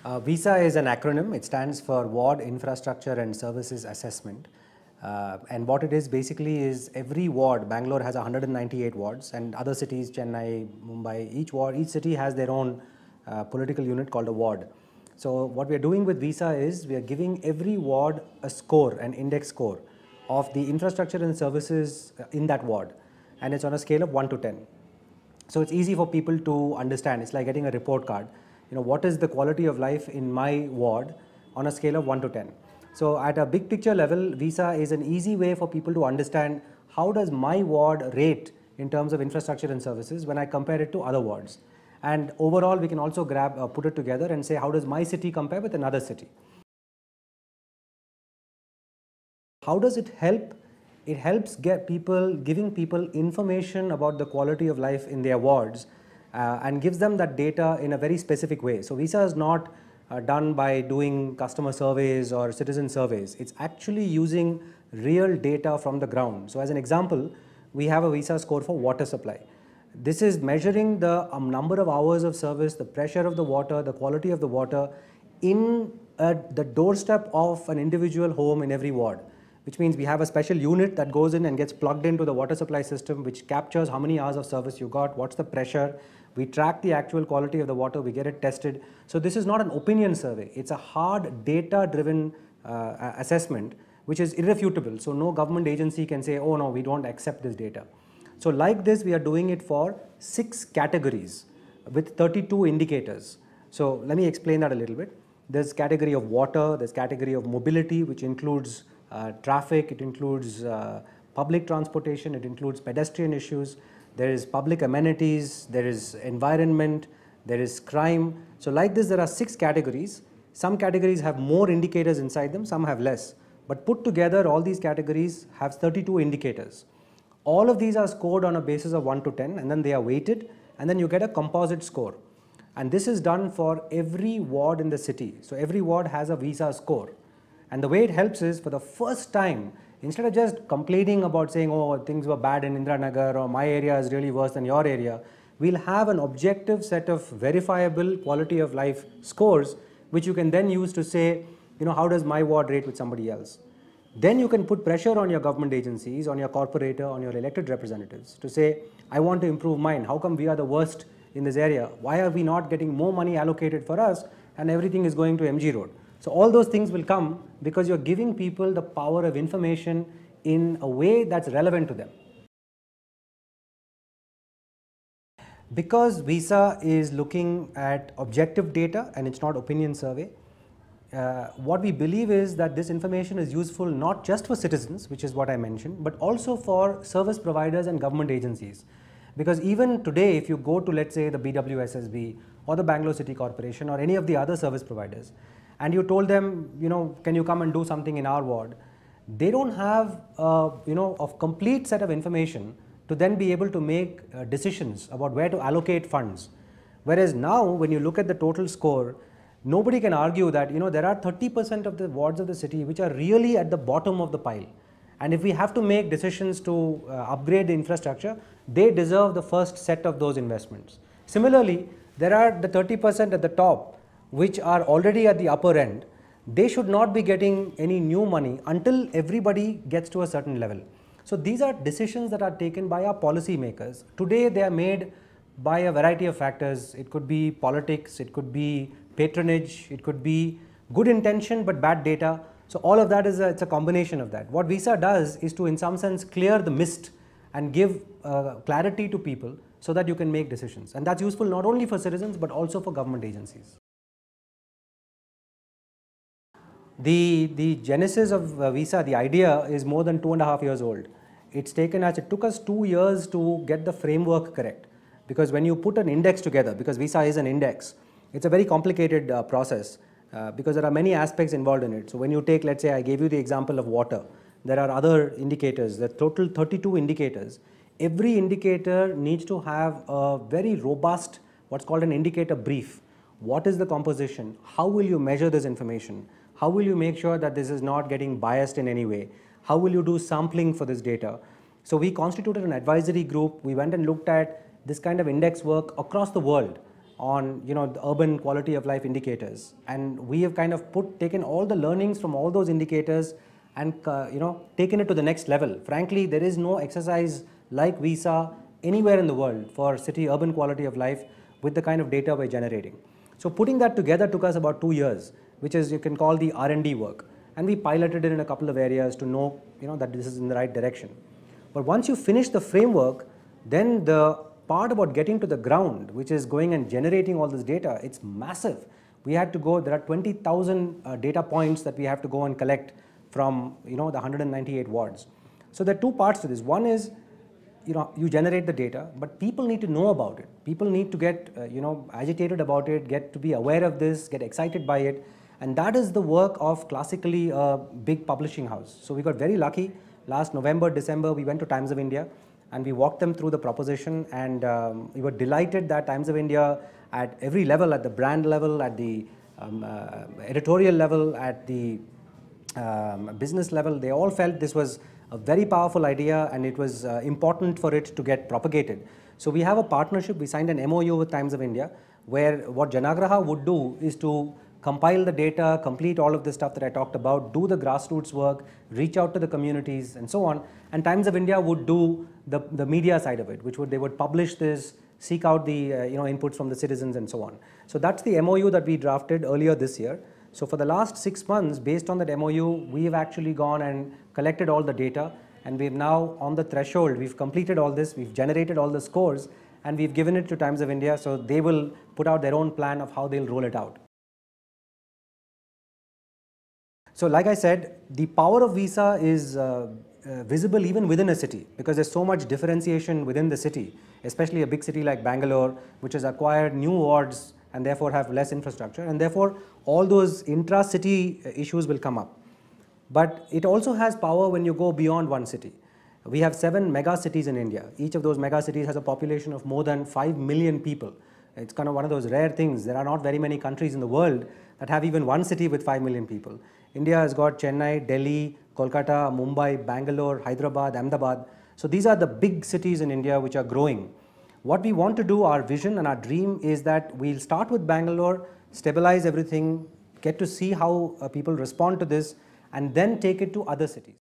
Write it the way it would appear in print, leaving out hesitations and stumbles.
WISA is an acronym. It stands for Ward Infrastructure and Services Assessment. And what it is basically is every ward, Bangalore has 198 wards, and other cities, Chennai, Mumbai, each city has their own political unit called a ward. So what we are doing with WISA is we are giving every ward a score, an index score of the infrastructure and services in that ward, and it's on a scale of 1 to 10. So it's easy for people to understand. It's like getting a report card. What is the quality of life in my ward on a scale of 1 to 10. So at a big picture level, WISA is an easy way for people to understand how does my ward rate in terms of infrastructure and services when I compare it to other wards. And overall, we can also put it together and say, how does my city compare with another city? How does it help? It helps giving people information about the quality of life in their wards and gives them that data in a very specific way. So WISA is not done by doing customer surveys or citizen surveys. It's actually using real data from the ground. So as an example, we have a WISA score for water supply. This is measuring the number of hours of service, the pressure of the water, the quality of the water in the doorstep of an individual home in every ward, which means we have a special unit that goes in and gets plugged into the water supply system, which captures how many hours of service you got, what's the pressure. We track the actual quality of the water, we get it tested. So this is not an opinion survey, it's a hard data-driven assessment, which is irrefutable. So no government agency can say, oh no, we don't accept this data. So like this, we are doing it for 6 categories with 32 indicators. So let me explain that a little bit. There's category of water, there's category of mobility, which includes traffic, it includes public transportation, it includes pedestrian issues, there is public amenities, there is environment, there is crime. So like this, there are 6 categories. Some categories have more indicators inside them, some have less. But put together, all these categories have 32 indicators. All of these are scored on a basis of 1 to 10, and then they are weighted, and then you get a composite score. And this is done for every ward in the city. So every ward has a WISA score. And the way it helps is, for the first time, instead of just complaining about saying, oh, things were bad in Indiranagar or my area is really worse than your area, we'll have an objective set of verifiable quality of life scores, which you can then use to say, how does my ward rate with somebody else? Then you can put pressure on your government agencies, on your corporator, on your elected representatives to say, I want to improve mine. How come we are the worst in this area? Why are we not getting more money allocated for us and everything is going to MG Road? So all those things will come because you're giving people the power of information in a way that's relevant to them. Because WISA is looking at objective data and it's not opinion survey, what we believe is that this information is useful not just for citizens, which is what I mentioned, but also for service providers and government agencies. Because even today, if you go to, let's say, the BWSSB or the Bangalore City Corporation or any of the other service providers, and you told them, can you come and do something in our ward? They don't have, a complete set of information to then be able to make decisions about where to allocate funds. Whereas now, when you look at the total score, nobody can argue that, there are 30% of the wards of the city which are really at the bottom of the pile. And if we have to make decisions to upgrade the infrastructure, they deserve the first set of those investments. Similarly, there are the 30% at the top, which are already at the upper end. They should not be getting any new money until everybody gets to a certain level. So these are decisions that are taken by our policy makers. Today they are made by a variety of factors. It could be politics, it could be patronage, it could be good intention but bad data. So all of that it's a combination of that. What WISA does is to, in some sense, clear the mist and give clarity to people so that you can make decisions. And that's useful not only for citizens but also for government agencies. The genesis of WISA, the idea, is more than 2.5 years old. It took us 2 years to get the framework correct. Because when you put an index together, because WISA is an index, it's a very complicated process because there are many aspects involved in it. So when you take, let's say, I gave you the example of water, there are other indicators, the total 32 indicators. Every indicator needs to have a very robust, what's called an indicator brief. What is the composition? How will you measure this information? How will you make sure that this is not getting biased in any way? How will you do sampling for this data? So we constituted an advisory group. We went and looked at this kind of index work across the world on the urban quality of life indicators, and we have kind of taken all the learnings from all those indicators and taken it to the next level. Frankly, there is no exercise like wisa anywhere in the world for city urban quality of life with the kind of data we're generating. So putting that together took us about 2 years, which is you can call the R&D work, and we piloted it in a couple of areas to know that this is in the right direction. But once you finish the framework, then the part about getting to the ground, which is going and generating all this data, it's massive. We had to go, there are 20,000 data points that we have to go and collect from the 198 wards. So there are two parts to this. One is you generate the data, but people need to know about it. People need to get agitated about it, get to be aware of this, get excited by it, and that is the work of classically a big publishing house. So we got very lucky. Last November, December, we went to Times of India and we walked them through the proposition, and we were delighted that Times of India at every level, at the brand level, at the editorial level, at the business level, they all felt this was a very powerful idea and it was important for it to get propagated. So we have a partnership. We signed an MOU with Times of India, where what Janagraha would do is to compile the data, complete all of the stuff that I talked about, do the grassroots work, reach out to the communities and so on. And Times of India would do the media side of it, which they would publish this, seek out the inputs from the citizens and so on. So that's the MOU that we drafted earlier this year. So for the last 6 months, based on that MOU, we have actually gone and collected all the data, and we've now on the threshold, we've completed all this, we've generated all the scores, and we've given it to Times of India, so they will put out their own plan of how they'll roll it out. So like I said, the power of wisa is visible even within a city, because there's so much differentiation within the city, especially a big city like Bangalore, which has acquired new wards and therefore have less infrastructure, and therefore all those intra-city issues will come up. But it also has power when you go beyond one city. We have 7 mega cities in India. Each of those mega cities has a population of more than 5 million people. It's kind of one of those rare things. There are not very many countries in the world that have even one city with 5 million people. India has got Chennai, Delhi, Kolkata, Mumbai, Bangalore, Hyderabad, Ahmedabad. So these are the big cities in India which are growing. What we want to do, our vision and our dream, is that we'll start with Bangalore, stabilize everything, get to see how people respond to this, and then take it to other cities.